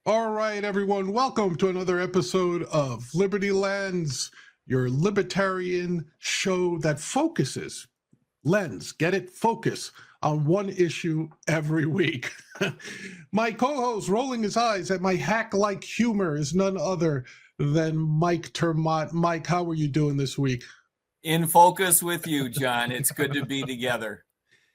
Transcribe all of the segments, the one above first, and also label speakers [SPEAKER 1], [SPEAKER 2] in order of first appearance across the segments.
[SPEAKER 1] All right, everyone, welcome to another episode of Liberty Lens, your libertarian show that focuses, get it, focus on one issue every week. My co-host, rolling his eyes at my hack-like humor, is none other than Mike Termott. Mike, how are you doing this week?
[SPEAKER 2] In focus with you, John. It's good to be together.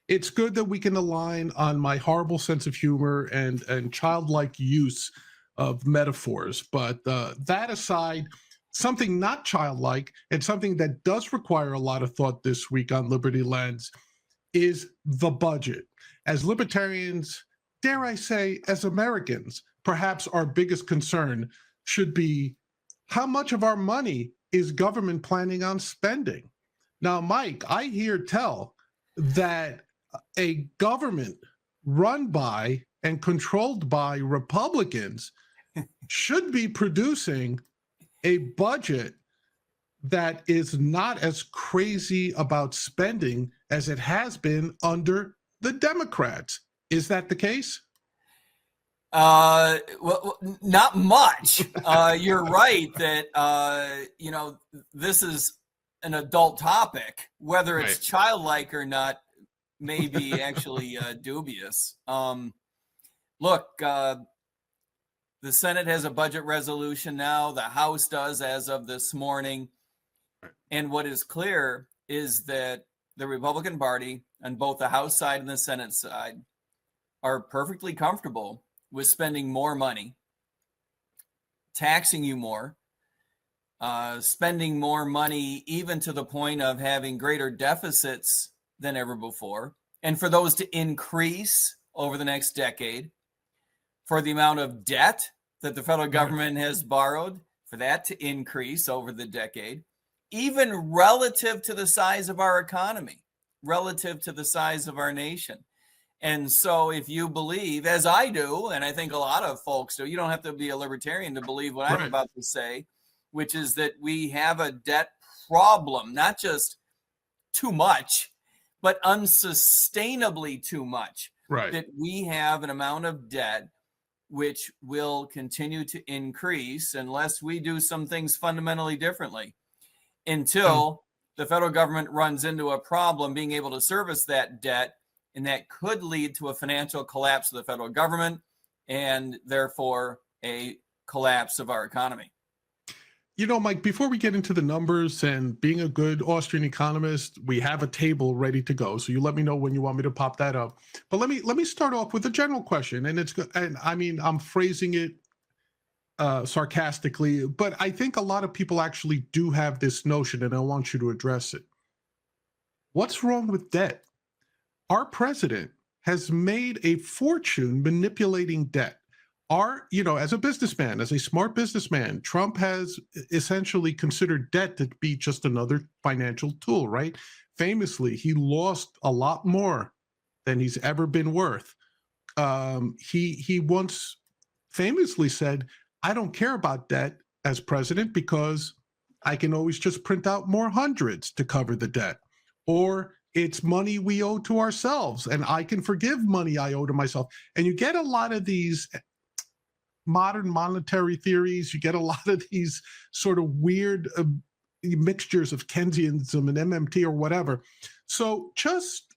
[SPEAKER 1] It's good that we can align on my horrible sense of humor and childlike use of metaphors. But that aside, something not childlike and something that does require a lot of thought this week on Liberty Lens is the budget. As libertarians, dare I say, as Americans, perhaps our biggest concern should be how much of our money is government planning on spending? Now, Mike, I hear tell that a government run by and controlled by Republicans should be producing a budget that is not as crazy about spending as it has been under the Democrats. Is that the case?
[SPEAKER 2] Well, not much. You're right that, this is an adult topic, whether it's childlike or not, may be actually dubious. Look, the Senate has a budget resolution now. The House does as of this morning. And what is clear is that the Republican Party on both the House side and the Senate side are perfectly comfortable with spending more money, taxing you more, spending more money, even to the point of having greater deficits than ever before. And for those to increase over the next decade, for the amount of debt that the federal government has borrowed, for that to increase over the decade, even relative to the size of our economy, relative to the size of our nation. And so if you believe, as I do, and I think a lot of folks do, you don't have to be a libertarian to believe what I'm about to say, which is that we have a debt problem, not just too much, but unsustainably too much. That we have an amount of debt which will continue to increase unless we do some things fundamentally differently until the federal government runs into a problem being able to service that debt, and that could lead to a financial collapse of the federal government and therefore a collapse of our economy.
[SPEAKER 1] You know, Mike, before we get into the numbers, and being a good Austrian economist, we have a table ready to go. So you let me know when you want me to pop that up. But let me start off with a general question, and I mean, I'm phrasing it sarcastically, but I think a lot of people actually do have this notion, and I want you to address it. What's wrong with debt? Our president has made a fortune manipulating debt. As a businessman, as a smart businessman, Trump has essentially considered debt to be just another financial tool, right? Famously, he lost a lot more than he's ever been worth. He once famously said, I don't care about debt as president because I can always just print out more hundreds to cover the debt. Or it's money we owe to ourselves, and I can forgive money I owe to myself. And you get a lot of these modern monetary theories, you get a lot of these sort of weird mixtures of Keynesianism and MMT or whatever. So just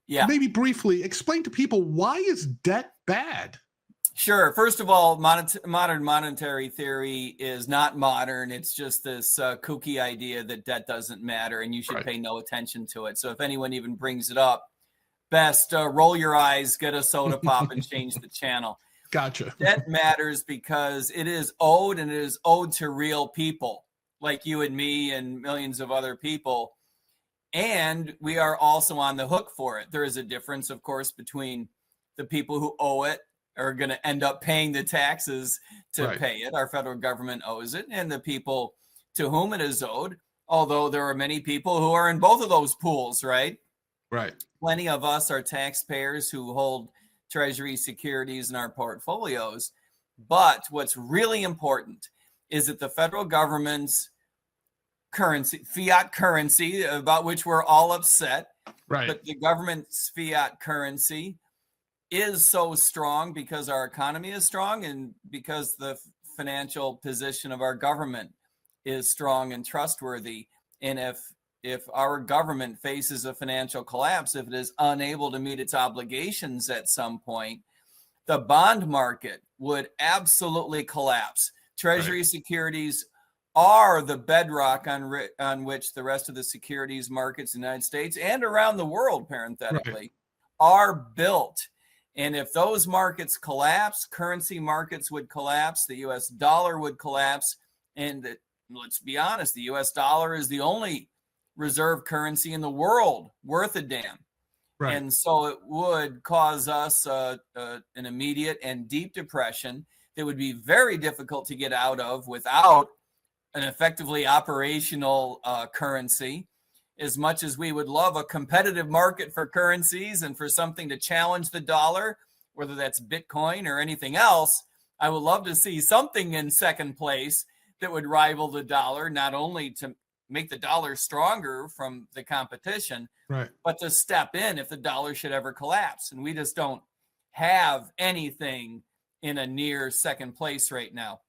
[SPEAKER 1] maybe briefly explain to people, why is debt bad?
[SPEAKER 2] Sure. First of all, modern monetary theory is not modern. It's just this kooky idea that debt doesn't matter and you should pay no attention to it. So if anyone even brings it up, best roll your eyes, get a soda pop, and change the channel.
[SPEAKER 1] Gotcha.
[SPEAKER 2] Debt matters because it is owed, and it is owed to real people like you and me and millions of other people. And we are also on the hook for it. There is a difference, of course, between the people who owe it are going to end up paying the taxes to pay it. Our federal government owes it, and the people to whom it is owed, although there are many people who are in both of those pools, right?
[SPEAKER 1] Right.
[SPEAKER 2] Plenty of us are taxpayers who hold Treasury securities in our portfolios. But what's really important is that the federal government's currency, fiat currency, about which we're all upset, but the government's fiat currency is so strong because our economy is strong and because the financial position of our government is strong and trustworthy. And if our government faces a financial collapse, if it is unable to meet its obligations at some point, the bond market would absolutely collapse. Treasury securities are the bedrock on which the rest of the securities markets in the United States and around the world, parenthetically, are built. And if those markets collapse, currency markets would collapse, the US dollar would collapse. And let's be honest, the US dollar is the only reserve currency in the world worth a damn. Right. And so it would cause us an immediate and deep depression that would be very difficult to get out of without an effectively operational currency. As much as we would love a competitive market for currencies and for something to challenge the dollar, whether that's Bitcoin or anything else, I would love to see something in second place that would rival the dollar, not only to make the dollar stronger from the competition, but to step in if the dollar should ever collapse. And we just don't have anything in a near second place right now.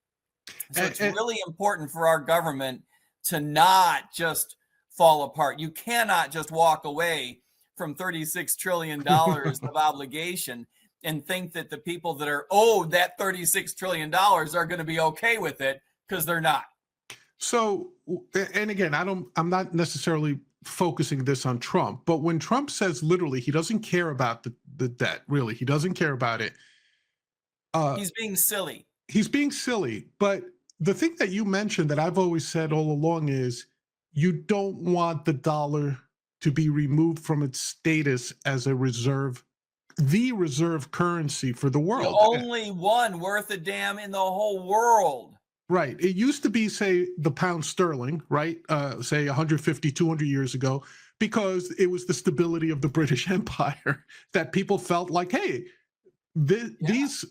[SPEAKER 2] So it's really important for our government to not just fall apart. You cannot just walk away from $36 trillion of obligation and think that the people that are owed that $36 trillion are going to be okay with it, because they're not.
[SPEAKER 1] So, and again, I'm not necessarily focusing this on Trump, but when Trump says literally he doesn't care about the debt, really, he doesn't care about it.
[SPEAKER 2] He's being silly.
[SPEAKER 1] He's being silly. But the thing that you mentioned that I've always said all along is you don't want the dollar to be removed from its status as the reserve currency for the world.
[SPEAKER 2] The only one worth a damn in the whole world.
[SPEAKER 1] Right. It used to be, say, the pound sterling, right? Say 150, 200 years ago, because it was the stability of the British Empire that people felt like, hey, this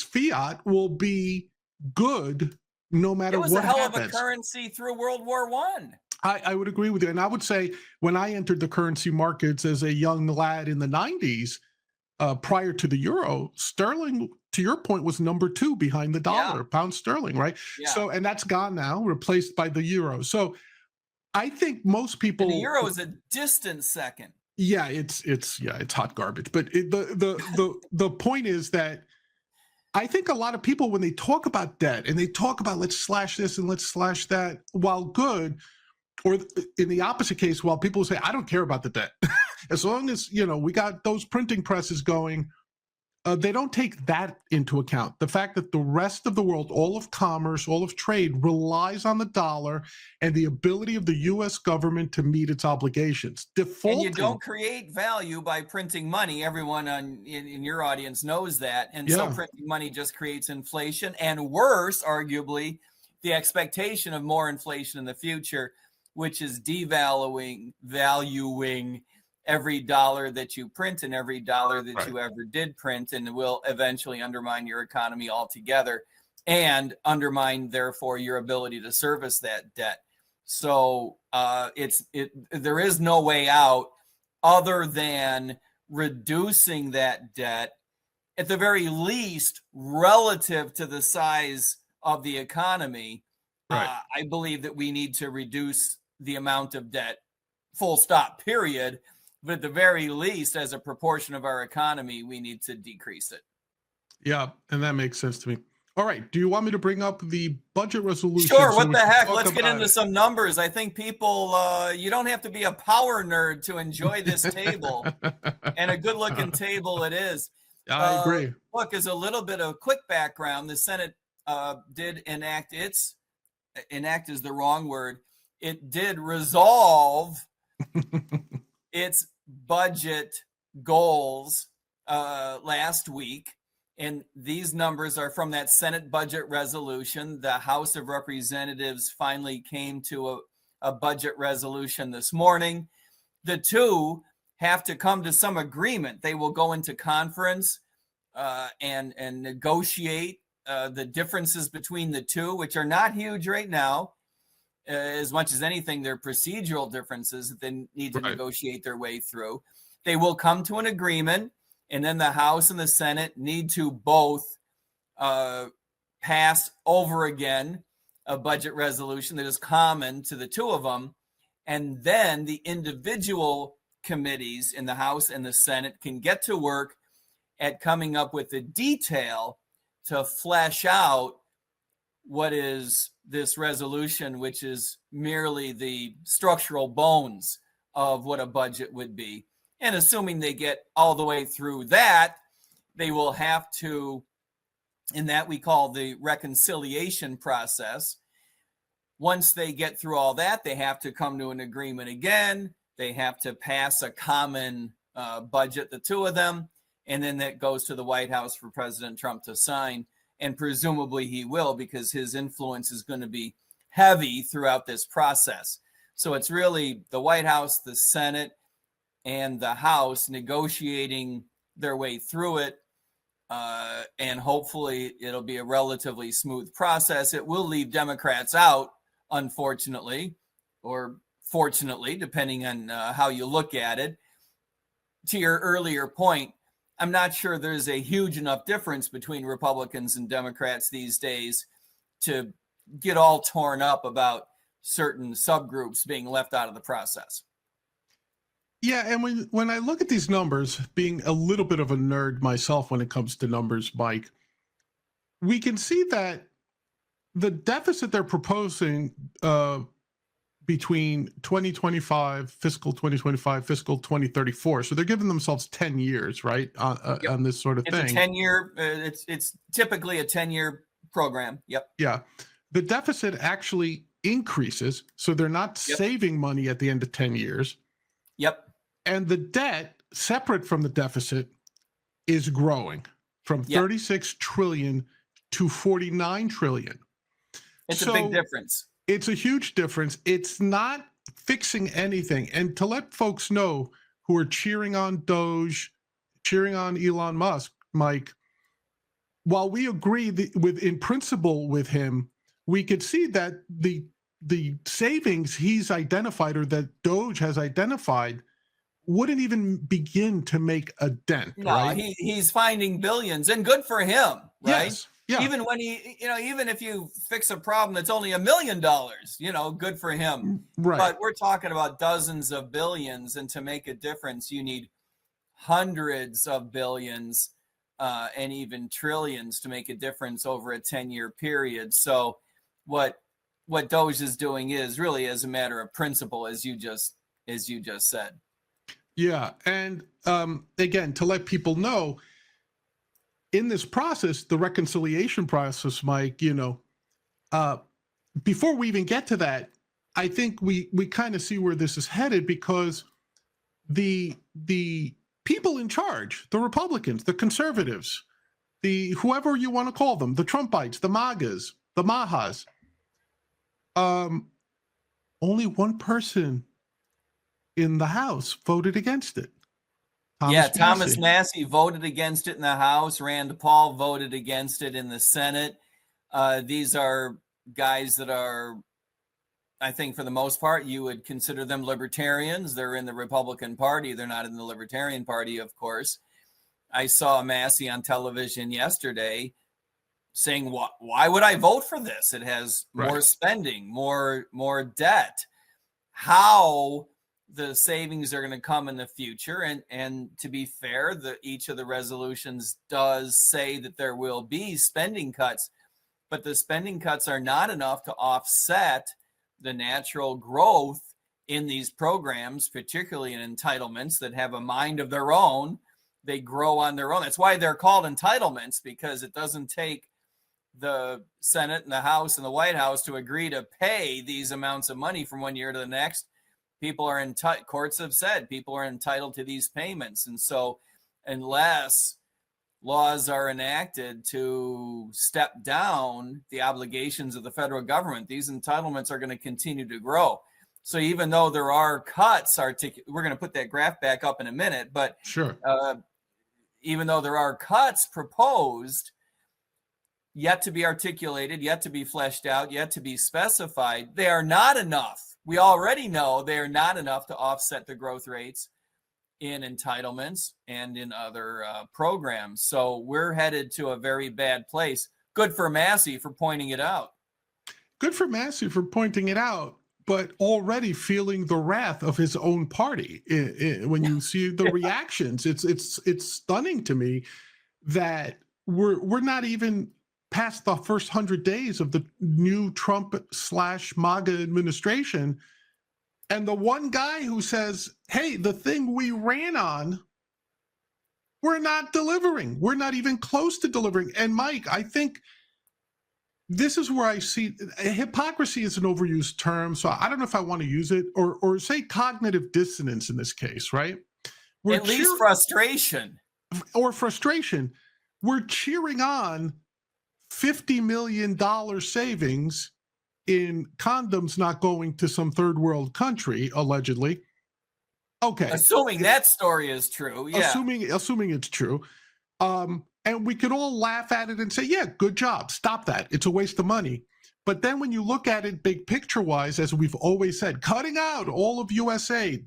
[SPEAKER 1] fiat will be good no matter what happens. It was a hell of a
[SPEAKER 2] currency through World War I.
[SPEAKER 1] I would agree with you. And I would say when I entered the currency markets as a young lad in the 90s, prior to the euro, sterling, to your point, was number 2 behind the dollar, pound sterling, right? Yeah. So, and that's gone now, replaced by the euro. So I think most people...
[SPEAKER 2] And the euro is a distant second.
[SPEAKER 1] Yeah, it's hot garbage. But the point is that I think a lot of people, when they talk about debt and they talk about let's slash this and let's slash that, while good, or in the opposite case, while people say, I don't care about the debt. As long as, we got those printing presses going, they don't take that into account. The fact that the rest of the world, all of commerce, all of trade relies on the dollar and the ability of the U.S. government to meet its obligations.
[SPEAKER 2] And you don't create value by printing money. Everyone in your audience knows that. And so printing money just creates inflation, and worse, arguably, the expectation of more inflation in the future, which is valuing every dollar that you print and every dollar that you ever did print, and will eventually undermine your economy altogether and undermine, therefore, your ability to service that debt. So there is no way out other than reducing that debt, at the very least, relative to the size of the economy. I believe that we need to reduce the amount of debt, full stop, period. But at the very least, as a proportion of our economy, we need to decrease it.
[SPEAKER 1] Yeah, and that makes sense to me. All right. Do you want me to bring up the budget resolution?
[SPEAKER 2] Sure. What the heck? Let's get into some numbers. I think people, you don't have to be a power nerd to enjoy this table. And a good-looking table it is.
[SPEAKER 1] I agree.
[SPEAKER 2] Look, as a little bit of quick background, the Senate did enact enact is the wrong word. It did resolve its budget goals last week. And these numbers are from that Senate budget resolution. The House of Representatives finally came to a budget resolution this morning. The two have to come to some agreement. They will go into conference and negotiate the differences between the two, which are not huge right now. As much as anything, they're procedural differences that they need to negotiate their way through. They will come to an agreement, And then the House and the Senate need to both pass over again a budget resolution that is common to the two of them. And then the individual committees in the House and the Senate can get to work at coming up with the detail to flesh out what is this resolution, which is merely the structural bones of what a budget would be. And assuming they get all the way through that, they will have to, in that we call the reconciliation process. Once they get through all that, they have to come to an agreement again. They have to pass a common budget, the two of them, and then that goes to the White House for President Trump to sign. And presumably he will, because his influence is going to be heavy throughout this process. So it's really the White House, the Senate, and the House negotiating their way through it. And hopefully it'll be a relatively smooth process. It will leave Democrats out, unfortunately, or fortunately, depending on how you look at it. To your earlier point, I'm not sure there's a huge enough difference between Republicans and Democrats these days to get all torn up about certain subgroups being left out of the process.
[SPEAKER 1] Yeah, and when I look at these numbers, being a little bit of a nerd myself when it comes to numbers, Mike, we can see that the deficit they're proposing between 2025, fiscal 2025, fiscal 2034, so they're giving themselves 10 years, right, on this sort of thing.
[SPEAKER 2] It's a 10-year, it's typically a 10-year program. Yep.
[SPEAKER 1] Yeah. The deficit actually increases, so they're not saving money at the end of 10 years.
[SPEAKER 2] Yep.
[SPEAKER 1] And the debt, separate from the deficit, is growing from 36 trillion to 49 trillion.
[SPEAKER 2] It's a big difference.
[SPEAKER 1] It's a huge difference. It's not fixing anything. And to let folks know who are cheering on Doge, cheering on Elon Musk, Mike, while we agree in principle with him, we could see that the savings he's identified, or that Doge has identified, wouldn't even begin to make a dent.
[SPEAKER 2] No,
[SPEAKER 1] right?
[SPEAKER 2] He's finding billions, and good for him, right?
[SPEAKER 1] Yes. Yeah.
[SPEAKER 2] Even when even if you fix a problem that's only $1 million, good for him.
[SPEAKER 1] Right.
[SPEAKER 2] But we're talking about dozens of billions, and to make a difference, you need hundreds of billions and even trillions to make a difference over a 10-year period. So what Doge is doing is really as a matter of principle, as you just said.
[SPEAKER 1] Yeah. And again, to let people know, in this process, the reconciliation process, Mike, before we even get to that, I think we kind of see where this is headed, because the people in charge, the Republicans, the conservatives, the whoever you want to call them, the Trumpites, the MAGAs, the Mahas, only one person in the House voted against it.
[SPEAKER 2] Thomas Massie voted against it in the House. Rand Paul voted against it in the Senate. These are guys that are, I think for the most part, you would consider them libertarians. They're in the Republican Party. They're not in the Libertarian Party, of course. I saw Massie on television yesterday saying, why would I vote for this? It has more spending, more debt. How the savings are going to come in the future. And to be fair, each of the resolutions does say that there will be spending cuts, but the spending cuts are not enough to offset the natural growth in these programs, particularly in entitlements that have a mind of their own. They grow on their own. That's why they're called entitlements, because it doesn't take the Senate and the House and the White House to agree to pay these amounts of money from one year to the next. People are courts have said people are entitled to these payments. And so unless laws are enacted to step down the obligations of the federal government, these entitlements are going to continue to grow. So even though there are cuts, we're going to put that graph back up in a minute, but
[SPEAKER 1] sure.
[SPEAKER 2] Even though there are cuts proposed, yet to be articulated, yet to be fleshed out, yet to be specified, they are not enough. We already know they are not enough to offset the growth rates in entitlements and in other programs. So we're headed to a very bad place. Good for Massey for pointing it out.
[SPEAKER 1] Good for Massey for pointing it out, but already feeling the wrath of his own party. When you see the reactions, it's stunning to me that we're not even past the first 100 days of the new Trump/MAGA administration, and the one guy who says, "Hey, the thing we ran on, we're not delivering. We're not even close to delivering." And Mike, I think this is where I see hypocrisy is an overused term, so I don't know if I want to use it, or say cognitive dissonance in this case, right?
[SPEAKER 2] At least frustration.
[SPEAKER 1] Or frustration. We're cheering on $50 million savings in condoms not going to some third world country, allegedly. Okay.
[SPEAKER 2] Assuming that story is true. Yeah.
[SPEAKER 1] Assuming it's true. And we could all laugh at it and say, yeah, good job. Stop that. It's a waste of money. But then when you look at it big picture wise, as we've always said, cutting out all of US aid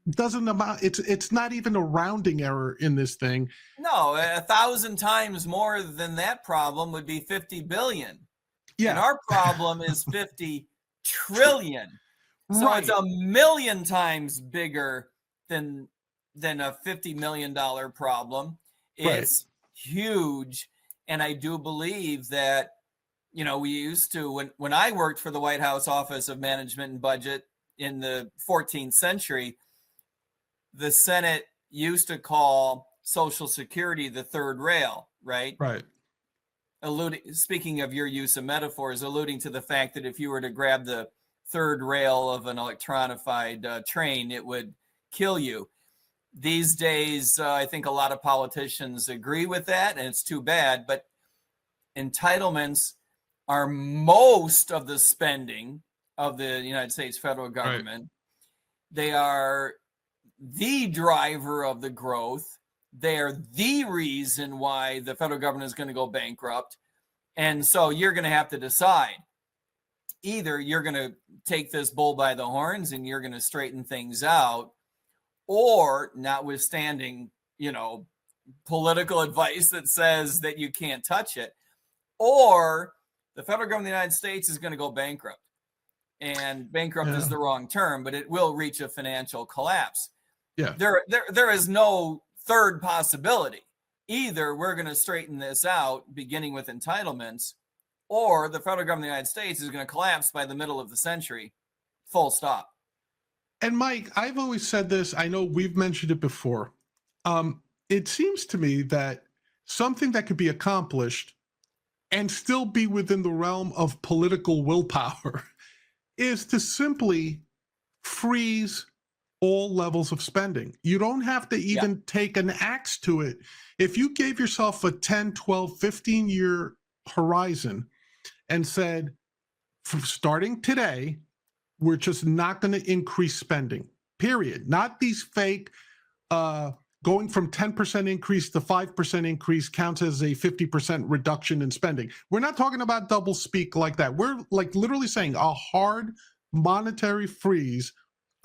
[SPEAKER 1] doesn't amount. It's not even a rounding error in this thing.
[SPEAKER 2] No, 1,000 times more than that problem would be 50 billion. Yeah. And our problem is 50 trillion. So right. It's 1,000,000 times bigger than a $50 million problem. It's huge. And I do believe that, we used to, when I worked for the White House Office of Management and Budget in the 14th century, the Senate used to call Social Security the third rail, right?
[SPEAKER 1] Right.
[SPEAKER 2] Speaking of your use of metaphors, alluding to the fact that if you were to grab the third rail of an electronified train, it would kill you. These days, I think a lot of politicians agree with that, and it's too bad. But entitlements are most of the spending of the United States federal government. Right. They are the driver of the growth. They are the reason why the federal government is going to go bankrupt. And so you're going to have to decide. Either you're going to take this bull by the horns and you're going to straighten things out, or notwithstanding, political advice that says that you can't touch it, or the federal government of the United States is going to go bankrupt. And bankrupt is the wrong term, but it will reach a financial collapse. Yeah. There is no third possibility. Either we're going to straighten this out, beginning with entitlements, or the federal government of the United States is going to collapse by the middle of the century. Full stop.
[SPEAKER 1] And Mike, I've always said this. I know we've mentioned it before. It seems to me that something that could be accomplished and still be within the realm of political willpower is to simply freeze all levels of spending. You don't have to even take an axe to it. If you gave yourself a 10, 12, 15-year horizon and said, starting today, we're just not going to increase spending, period. Not these fake, going from 10% increase to 5% increase counts as a 50% reduction in spending. We're not talking about double speak like that. We're like literally saying a hard monetary freeze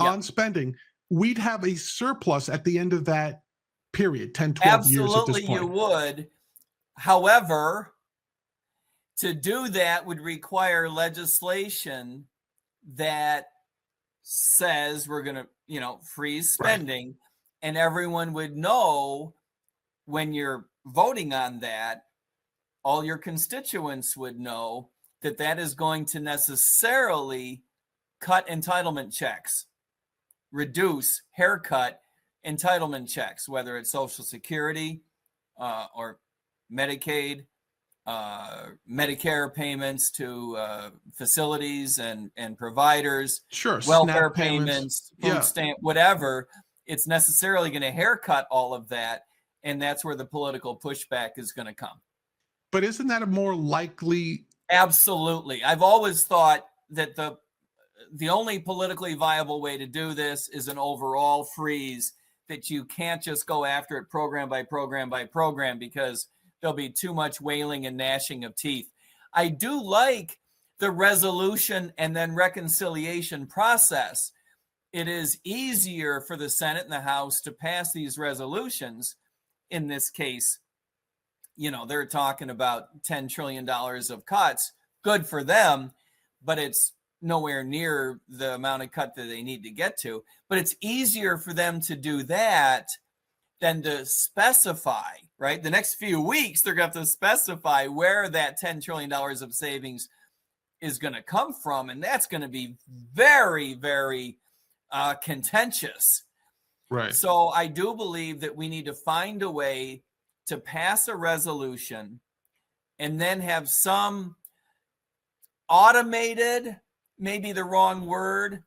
[SPEAKER 1] on spending. We'd have a surplus at the end of that period, 10, 12 years at this point.
[SPEAKER 2] Absolutely, you would. However, to do that would require legislation that says we're going to, freeze spending, and everyone would know when you're voting on that, all your constituents would know that that is going to necessarily cut entitlement checks, reduce, haircut entitlement checks, whether it's Social Security or Medicaid, Medicare payments to facilities and providers, welfare payments, food stamp, whatever. It's necessarily going to haircut all of that, and that's where the political pushback is going to come.
[SPEAKER 1] But isn't that a more likely?
[SPEAKER 2] Absolutely. I've always thought that the only politically viable way to do this is an overall freeze, that you can't just go after it program by program by program, because there'll be too much wailing and gnashing of teeth. I do like the resolution and then reconciliation process. it is easier for the Senate and the House to pass these resolutions. In this case, they're talking about $10 trillion of cuts. Good for them, but it's nowhere near the amount of cut that they need to get to. But it's easier for them to do that than to specify, right? The next few weeks, they're going to have to specify where that $10 trillion of savings is going to come from. And that's going to be very, very contentious.
[SPEAKER 1] Right.
[SPEAKER 2] So I do believe that we need to find a way to pass a resolution and then have some automated, maybe the wrong word,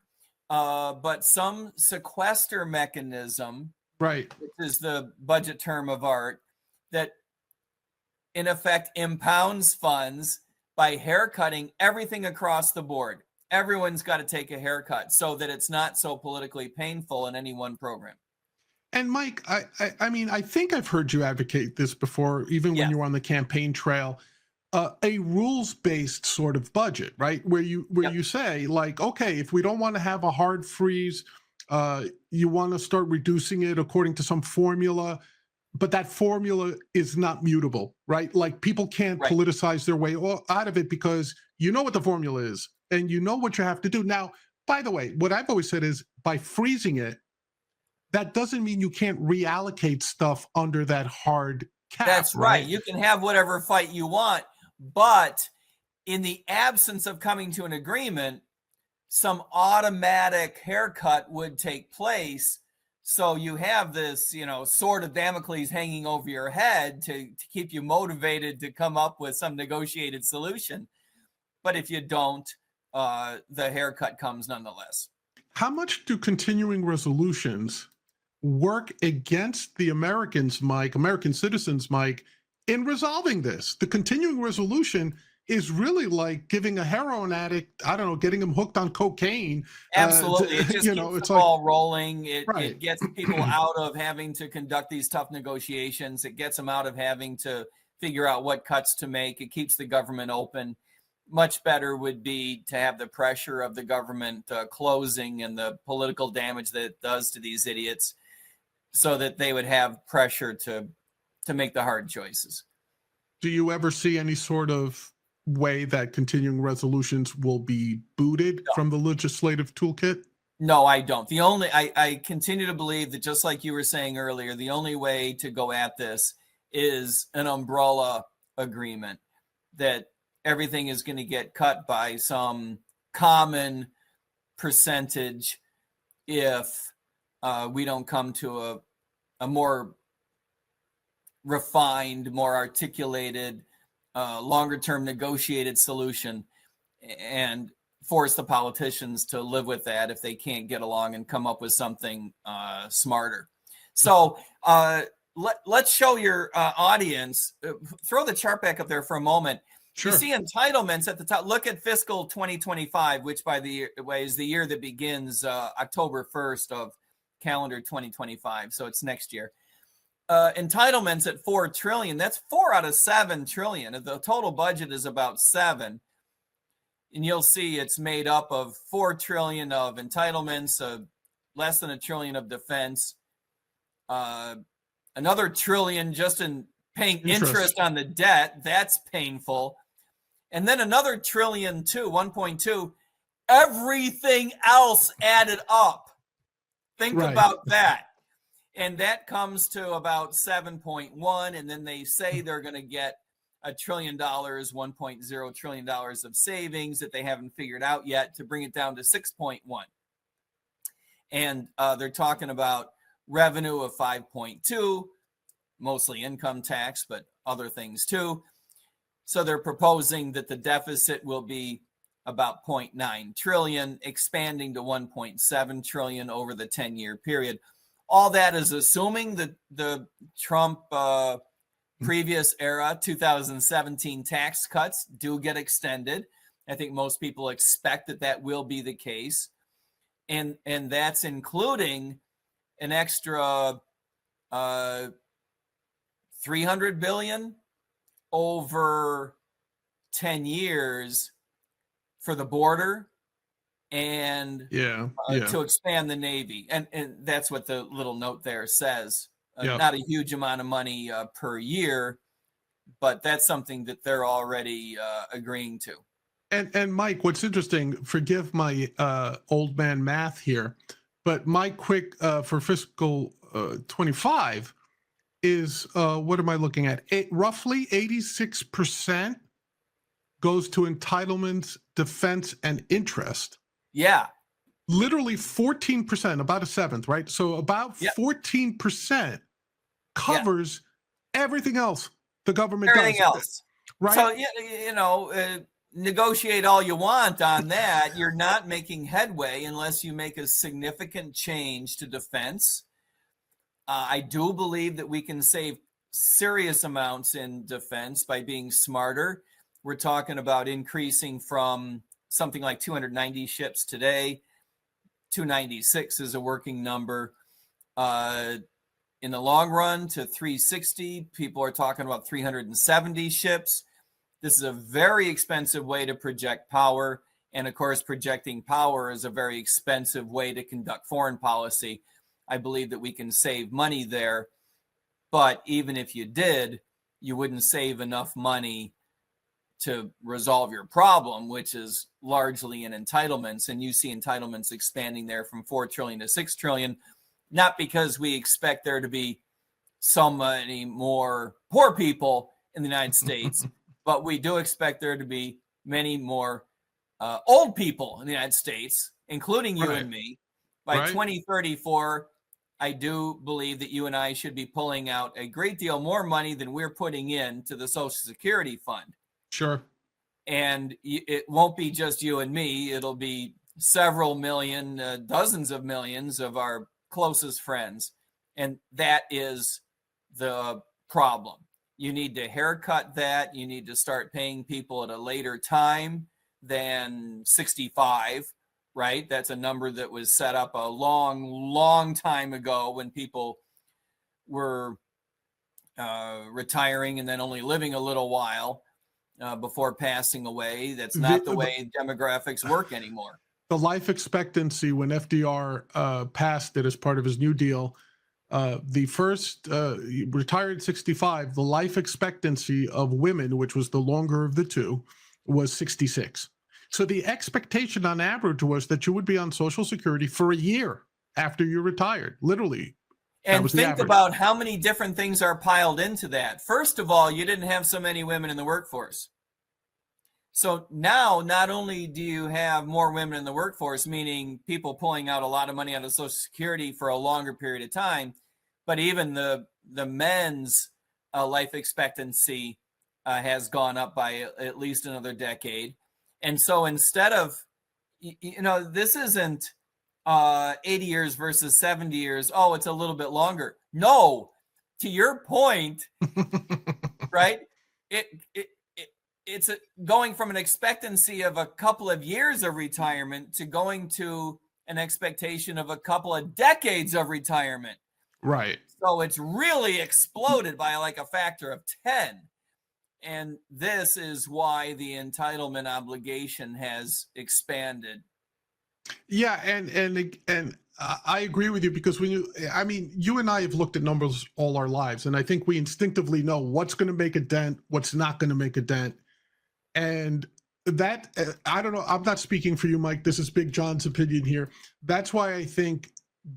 [SPEAKER 2] but some sequester mechanism,
[SPEAKER 1] right,
[SPEAKER 2] which is the budget term of art, that in effect impounds funds by haircutting everything across the board. Everyone's got to take a haircut so that it's not so politically painful in any one program.
[SPEAKER 1] And Mike, I mean, I think I've heard you advocate this before, even when you were on the campaign trail. A rules-based sort of budget, right? Where you say, like, okay, if we don't want to have a hard freeze, you want to start reducing it according to some formula, but that formula is not mutable, right? Like, people can't politicize their way out of it because you know what the formula is and you know what you have to do. Now, by the way, what I've always said is by freezing it, that doesn't mean you can't reallocate stuff under that hard cap.
[SPEAKER 2] That's right. You can have whatever fight you want, but in the absence of coming to an agreement, some automatic haircut would take place. So you have this, sword of Damocles hanging over your head to keep you motivated to come up with some negotiated solution. But if you don't, the haircut comes nonetheless.
[SPEAKER 1] How much do continuing resolutions work against the Americans, Mike, American citizens, Mike, in resolving this? The continuing resolution is really like giving a heroin addict, I don't know, getting him hooked on cocaine.
[SPEAKER 2] Absolutely. It just keeps the ball rolling. It gets people out of having to conduct these tough negotiations. It gets them out of having to figure out what cuts to make. It keeps the government open. Much better would be to have the pressure of the government closing and the political damage that it does to these idiots, so that they would have pressure to make the hard choices.
[SPEAKER 1] Do you ever see any sort of way that continuing resolutions will be booted from the legislative toolkit?
[SPEAKER 2] No, I don't. I continue to believe that, just like you were saying earlier, the only way to go at this is an umbrella agreement, that everything is going to get cut by some common percentage if we don't come to a more refined, more articulated, longer-term negotiated solution, and force the politicians to live with that if they can't get along and come up with something smarter. So let's show your audience. Throw the chart back up there for a moment. Sure. You see entitlements at the top. Look at fiscal 2025, which, by the way, is the year that begins October 1st of calendar 2025. So it's next year. Entitlements at $4 trillion. That's 4 out of 7 trillion. The total budget is about 7. And you'll see it's made up of 4 trillion of entitlements, less than $1 trillion of defense, another $1 trillion just in paying interest on the debt. That's painful. And then another $1 trillion too, 1.2. Everything else added up. Think about that. And that comes to about 7.1. And then they say they're going to get $1 trillion, $1.0 trillion of savings that they haven't figured out yet, to bring it down to 6.1. And they're talking about revenue of 5.2, mostly income tax, but other things too. So they're proposing that the deficit will be about 0.9 trillion, expanding to 1.7 trillion over the 10-year period. All that is assuming that the Trump previous era 2017 tax cuts do get extended. I think most people expect that that will be the case. And that's including an extra 300 billion over 10 years for the border, and
[SPEAKER 1] Yeah.
[SPEAKER 2] to expand the Navy. And that's what the little note there says.
[SPEAKER 1] Yeah.
[SPEAKER 2] Not a huge amount of money per year, but that's something that they're already agreeing to.
[SPEAKER 1] And Mike, what's interesting, forgive my old man math here, but my quick for fiscal 25 is, what am I looking at? Roughly 86% goes to entitlements, defense, and interest.
[SPEAKER 2] Yeah.
[SPEAKER 1] Literally 14%, about a seventh, right? So about 14% covers everything else the government
[SPEAKER 2] everything
[SPEAKER 1] does.
[SPEAKER 2] Else.
[SPEAKER 1] Right.
[SPEAKER 2] So, you know, negotiate all you want on that. You're not making headway unless you make a significant change to defense. I do believe that we can save serious amounts in defense by being smarter. We're talking about increasing from something like 290 ships today. 296 is a working number. In the long run to 360, people are talking about 370 ships. This is a very expensive way to project power. And of course, projecting power is a very expensive way to conduct foreign policy. I believe that we can save money there. But even if you did, you wouldn't save enough money to resolve your problem, which is largely in entitlements. And you see entitlements expanding there from 4 trillion to 6 trillion, not because we expect there to be so many more poor people in the United States, but we do expect there to be many more old people in the United States, including you and me. By 2034, I do believe that you and I should be pulling out a great deal more money than we're putting in to the Social Security Fund.
[SPEAKER 1] Sure.
[SPEAKER 2] And it won't be just you and me. It'll be several million, dozens of millions of our closest friends. And that is the problem. You need to haircut that. You need to start paying people at a later time than 65, right? That's a number that was set up a long, long time ago when people were retiring and then only living a little while before passing away. That's not the way demographics work anymore.
[SPEAKER 1] The life expectancy when FDR passed it as part of his New Deal, the first retired at 65, the life expectancy of women, which was the longer of the two, was 66. So the expectation on average was that you would be on Social Security for a year after you retired, literally.
[SPEAKER 2] And think about how many different things are piled into that. First of all, you didn't have so many women in the workforce. So now, not only do you have more women in the workforce, meaning people pulling out a lot of money out of Social Security for a longer period of time, but even the men's life expectancy has gone up by at least another decade. And so instead of, this isn't 80 years versus 70 years. Oh, it's a little bit longer. No, to your point, right? It's going from an expectancy of a couple of years of retirement to going to an expectation of a couple of decades of retirement.
[SPEAKER 1] Right.
[SPEAKER 2] So it's really exploded by like a factor of 10. And this is why the entitlement obligation has expanded.
[SPEAKER 1] Yeah, and I agree with you, because when you and I have looked at numbers all our lives, and I think we instinctively know what's going to make a dent, what's not going to make a dent. And that, I don't know, I'm not speaking for you, Mike. This is Big John's opinion here. That's why I think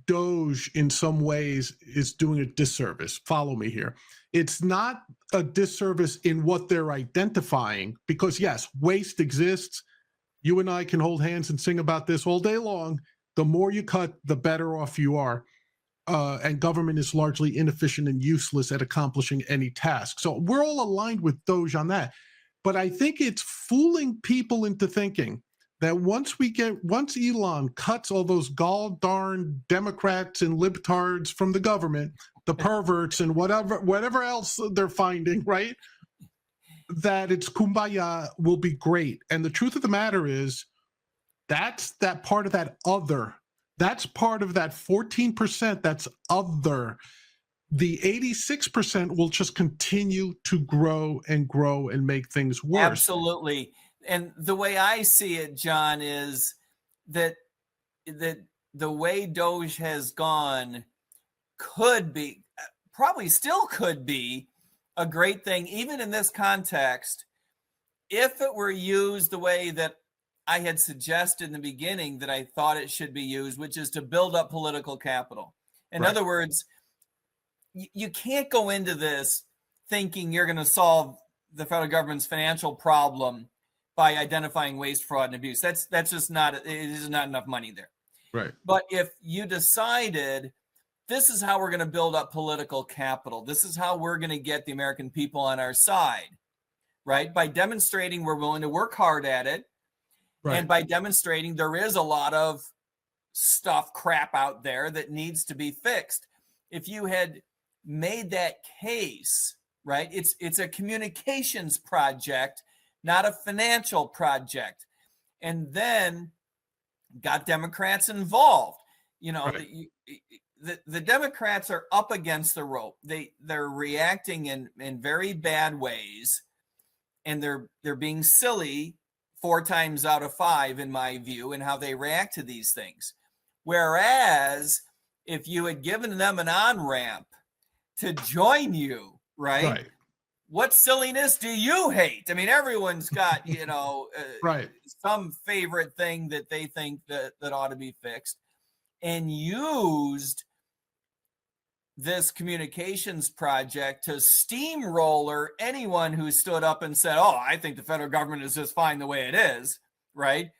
[SPEAKER 1] Doge in some ways is doing a disservice. Follow me here. It's not a disservice in what they're identifying, because yes, waste exists. You and I can hold hands and sing about this all day long. The more you cut, the better off you are. And government is largely inefficient and useless at accomplishing any task. So we're all aligned with Doge on that. But I think it's fooling people into thinking that once Elon cuts all those gall darn Democrats and libtards from the government, the perverts and whatever else they're finding, right? That it's kumbaya, will be great. And the truth of the matter is, that's that part of that other. That's part of that 14% that's other. The 86% will just continue to grow and make things worse.
[SPEAKER 2] Absolutely. And the way I see it, John, is that the way Doge has gone could be, probably still could be, a great thing, even in this context, if it were used the way that I had suggested in the beginning that I thought it should be used, which is to build up political capital. In other words, you can't go into this thinking you're going to solve the federal government's financial problem by identifying waste, fraud, and abuse. That's just not, it is not enough money there.
[SPEAKER 1] Right.
[SPEAKER 2] But if you decided this is how we're going to build up political capital, this is how we're going to get the American people on our side, right? By demonstrating we're willing to work hard at it, and by demonstrating there is a lot of crap out there that needs to be fixed. If you had made that case, right, it's a communications project, not a financial project, and then got Democrats involved. You know, the Democrats are up against the rope. They're reacting in very bad ways, and they're being silly 4 times out of 5, in my view, in how they react to these things. Whereas if you had given them an on-ramp to join you, right? What silliness do you hate? I mean, everyone's got, you know, some favorite thing that they think that ought to be fixed, and used this communications project to steamroller anyone who stood up and said, oh, I think the federal government is just fine the way it is, right?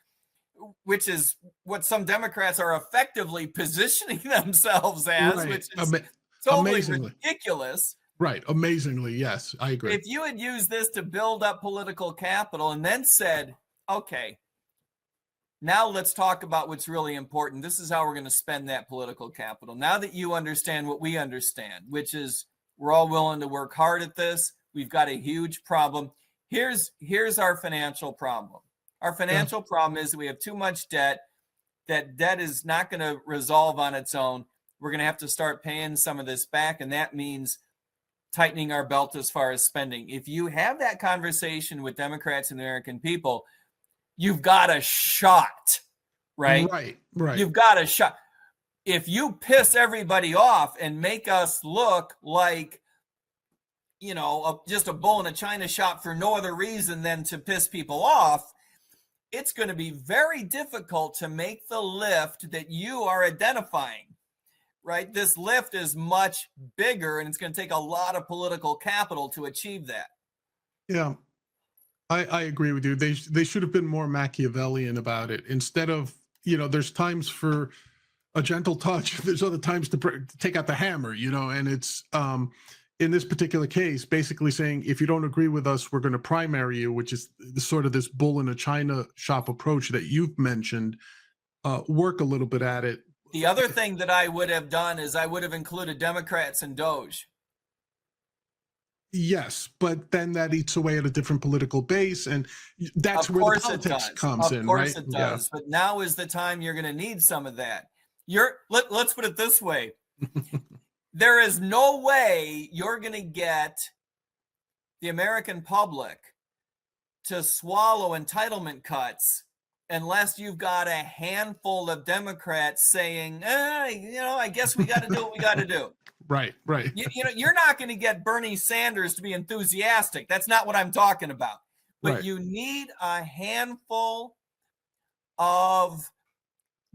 [SPEAKER 2] Which is what some Democrats are effectively positioning themselves as, which is totally ridiculous.
[SPEAKER 1] Right. Amazingly, yes, I agree.
[SPEAKER 2] If you had used this to build up political capital and then said, okay, now let's talk about what's really important. This is how we're going to spend that political capital. Now that you understand what we understand, which is we're all willing to work hard at this. We've got a huge problem. Here's our financial problem. Our financial problem is that we have too much debt. That debt is not going to resolve on its own. We're going to have to start paying some of this back, and that means tightening our belt as far as spending. If you have that conversation with Democrats and the American people, you've got a shot, right?
[SPEAKER 1] Right.
[SPEAKER 2] You've got a shot. If you piss everybody off and make us look like, you know, just a bull in a china shop for no other reason than to piss people off, it's going to be very difficult to make the lift that you are identifying, right? This lift is much bigger, and it's going to take a lot of political capital to achieve that.
[SPEAKER 1] Yeah. I agree with you. They should have been more Machiavellian about it. Instead of, you know, there's times for a gentle touch. There's other times to take out the hammer, you know, and it's in this particular case, basically saying, if you don't agree with us, we're going to primary you, which is sort of this bull in a china shop approach that you've mentioned. Work a little bit at it.
[SPEAKER 2] The other thing that I would have done is I would have included Democrats in Doge.
[SPEAKER 1] Yes, but then that eats away at a different political base, and that's where the politics comes in, right?
[SPEAKER 2] Of course it does, but now is the time you're going to need some of that. Let's put it this way. There is no way you're going to get the American public to swallow entitlement cuts unless you've got a handful of Democrats saying, you know, I guess we got to do what we got to do.
[SPEAKER 1] Right.
[SPEAKER 2] You know, you're not going to get Bernie Sanders to be enthusiastic. That's not what I'm talking about. But you need a handful of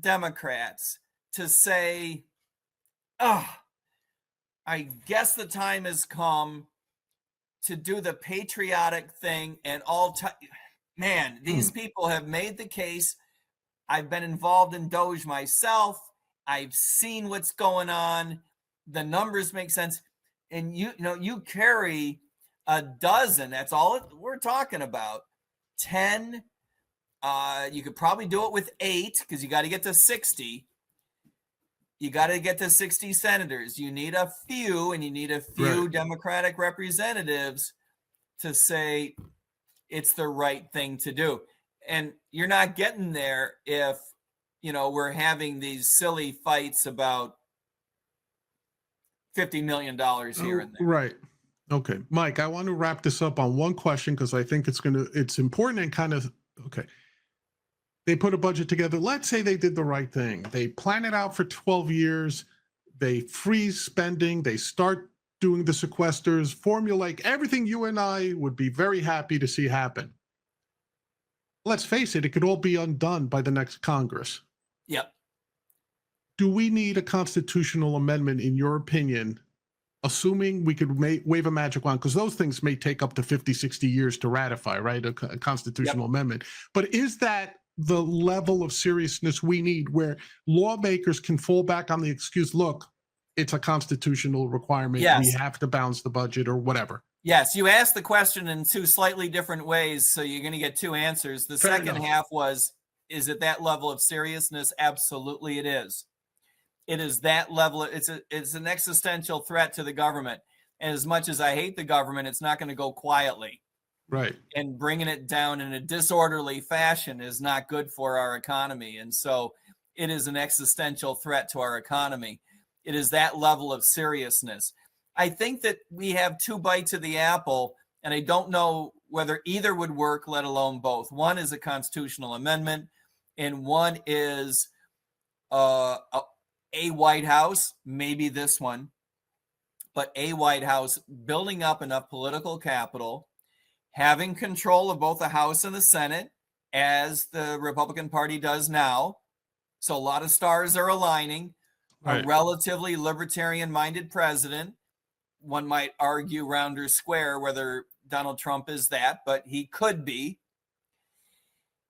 [SPEAKER 2] Democrats to say, oh, I guess the time has come to do the patriotic thing and man, these people have made the case. I've been involved in Doge myself. I've seen what's going on. The numbers make sense. And you carry a dozen. That's all we're talking about. 10. You could probably do it with 8 because you got to get to 60. You got to get to 60 senators. You need a few, and you need a few Democratic representatives to say it's the right thing to do. And you're not getting there if, you know, we're having these silly fights about $50 million here and there.
[SPEAKER 1] Right. Okay. Mike, I want to wrap this up on one question because I think it's important and kind of, okay. They put a budget together. Let's say they did the right thing. They plan it out for 12 years. They freeze spending. They start doing the sequesters, formulate everything you and I would be very happy to see happen. Let's face it, it could all be undone by the next Congress.
[SPEAKER 2] Yep.
[SPEAKER 1] Do we need a constitutional amendment, in your opinion, assuming we could wave a magic wand? Because those things may take up to 50, 60 years to ratify, right? A constitutional amendment. But is that the level of seriousness we need where lawmakers can fall back on the excuse, look, it's a constitutional requirement.
[SPEAKER 2] Yes.
[SPEAKER 1] We have to balance the budget or whatever.
[SPEAKER 2] Yes, you asked the question in two slightly different ways, so you're going to get two answers. The
[SPEAKER 1] Fair
[SPEAKER 2] second
[SPEAKER 1] enough.
[SPEAKER 2] half was, is it that level of seriousness? Absolutely it is. It is that level. It's an existential threat to the government. And as much as I hate the government, it's not going to go quietly.
[SPEAKER 1] Right.
[SPEAKER 2] And bringing it down in a disorderly fashion is not good for our economy. And so it is an existential threat to our economy. It is that level of seriousness. I think that we have two bites of the apple, and I don't know whether either would work, let alone both. One is a constitutional amendment, and one is a White House, maybe this one, but a White House building up enough political capital, having control of both the House and the Senate, as the Republican Party does now. So a lot of stars are aligning. Right. A relatively libertarian-minded president. One might argue round or square whether Donald Trump is that, but he could be.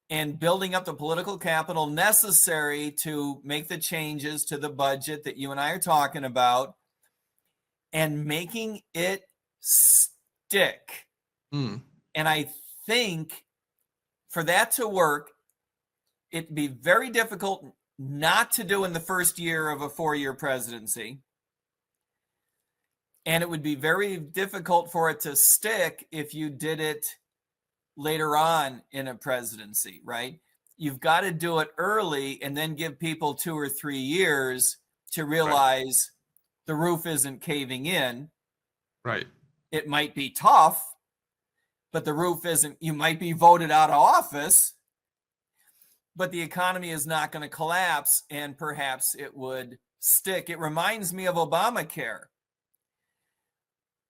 [SPEAKER 2] And building up the political capital necessary to make the changes to the budget that you and I are talking about and making it stick. And I think for that to work, it'd be very difficult not to do in the first year of a 4-year presidency. And it would be very difficult for it to stick if you did it later on in a presidency, right? You've got to do it early and then give people 2 or 3 years to realize the roof isn't caving in.
[SPEAKER 1] Right.
[SPEAKER 2] It might be tough, but the roof isn't, you might be voted out of office, but the economy is not going to collapse, and perhaps it would stick. It reminds me of Obamacare.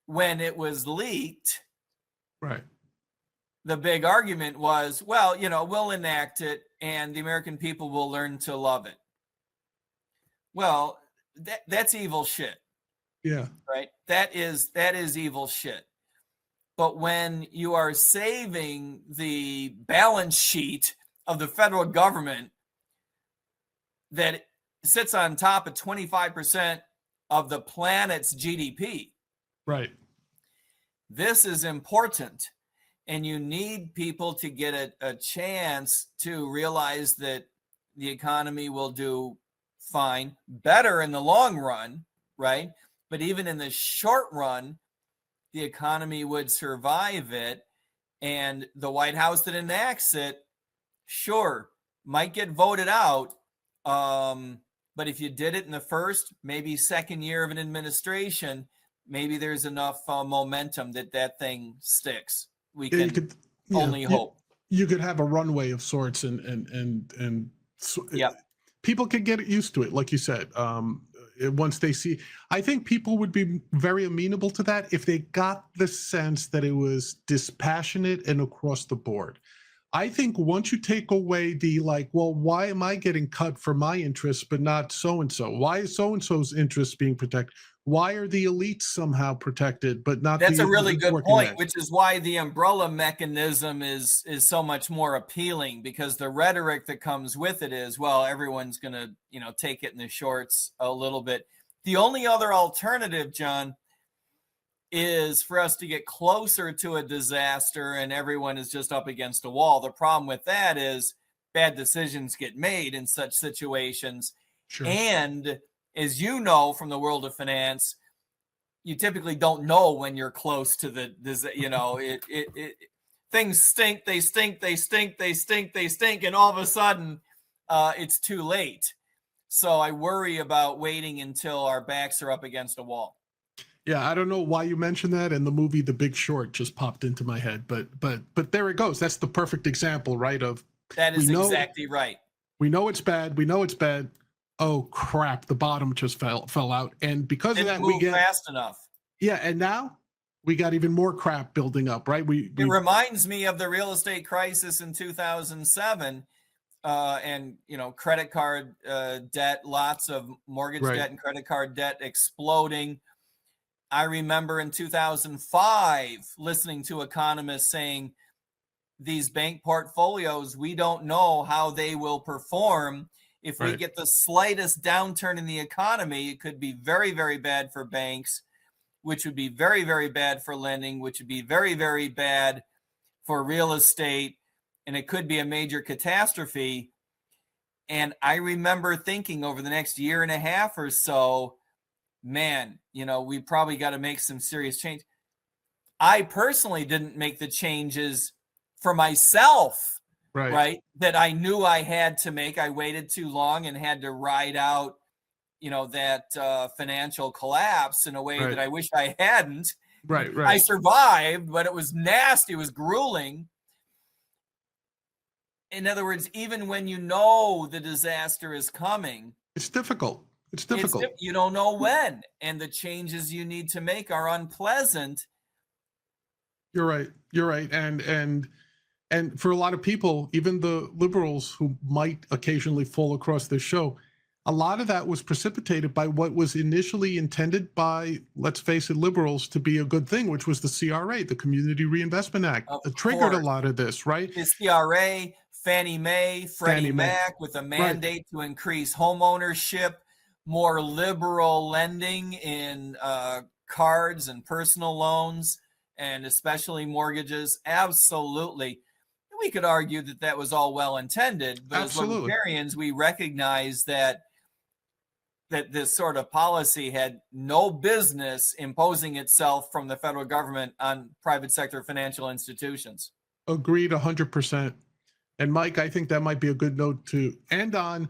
[SPEAKER 2] When it was leaked,
[SPEAKER 1] right,
[SPEAKER 2] the big argument was, well, we'll enact it and the American people will learn to love it. Well, that's evil shit.
[SPEAKER 1] Yeah.
[SPEAKER 2] Right? That is evil shit. But when you are saving the balance sheet of the federal government that sits on top of 25% of the planet's GDP.
[SPEAKER 1] Right.
[SPEAKER 2] This is important. And you need people to get a chance to realize that the economy will do fine, better in the long run, right? But even in the short run, the economy would survive it. And the White House that enacts it, sure, might get voted out. But if you did it in the first, maybe second year of an administration, maybe there's enough momentum that thing sticks. We can only hope.
[SPEAKER 1] You could have a runway of sorts, and so people could get used to it, like you said. Once they see, I think people would be very amenable to that if they got the sense that it was dispassionate and across the board. I think once you take away the well, why am I getting cut for my interests but not so-and-so? Why is so-and-so's interests being protected? Why are the elites somehow protected but not?
[SPEAKER 2] That's a really good point, which is why the umbrella mechanism is so much more appealing, because the rhetoric that comes with it is, well, everyone's going to, take it in the shorts a little bit. The only other alternative, John, is for us to get closer to a disaster and everyone is just up against a wall. The problem with that is bad decisions get made in such situations.
[SPEAKER 1] Sure. And
[SPEAKER 2] as you know from the world of finance, you typically don't know when you're close to things stink, they stink, and all of a sudden it's too late. So I worry about waiting until our backs are up against a wall.
[SPEAKER 1] Yeah, I don't know why you mentioned that, and the movie The Big Short just popped into my head, but there it goes. That's the perfect example, right, of
[SPEAKER 2] That
[SPEAKER 1] We
[SPEAKER 2] is
[SPEAKER 1] know
[SPEAKER 2] exactly right.
[SPEAKER 1] we know it's bad. We know it's bad. Oh crap! The bottom just fell out, and because of
[SPEAKER 2] Didn't
[SPEAKER 1] that, we
[SPEAKER 2] move
[SPEAKER 1] get
[SPEAKER 2] fast enough.
[SPEAKER 1] yeah. And now we got even more crap building up, right?
[SPEAKER 2] It reminds me of the real estate crisis in 2007, and credit card debt, lots of mortgage
[SPEAKER 1] right,
[SPEAKER 2] debt and credit card debt exploding. I remember in 2005 listening to economists saying these bank portfolios, we don't know how they will perform. If we
[SPEAKER 1] right,
[SPEAKER 2] get the slightest downturn in the economy, it could be very, very bad for banks, which would be very, very bad for lending, which would be very, very bad for real estate, and it could be a major catastrophe. And I remember thinking over the next year and a half or so, man, we probably got to make some serious change. I personally didn't make the changes for myself, right? That I knew I had to make. I waited too long and had to ride out, that financial collapse in a way that I wish I hadn't.
[SPEAKER 1] right.
[SPEAKER 2] I survived, but it was nasty. It was grueling. In other words, even when you know the disaster is coming,
[SPEAKER 1] It's difficult. It's difficult.
[SPEAKER 2] you don't know when, and the changes you need to make are unpleasant.
[SPEAKER 1] You're right. You're right. And for a lot of people, even the liberals who might occasionally fall across this show, a lot of that was precipitated by what was initially intended by, let's face it, liberals to be a good thing, which was the CRA, the Community Reinvestment Act. It triggered a lot of this, right?
[SPEAKER 2] The CRA, Fannie Mae, Freddie Mac, with a mandate to increase home ownership, more liberal lending in cards and personal loans, and especially mortgages. Absolutely. We could argue that that was all well intended, but as libertarians, we recognize that this sort of policy had no business imposing itself from the federal government on private sector financial institutions.
[SPEAKER 1] Agreed 100%. And Mike, I think that might be a good note to end on.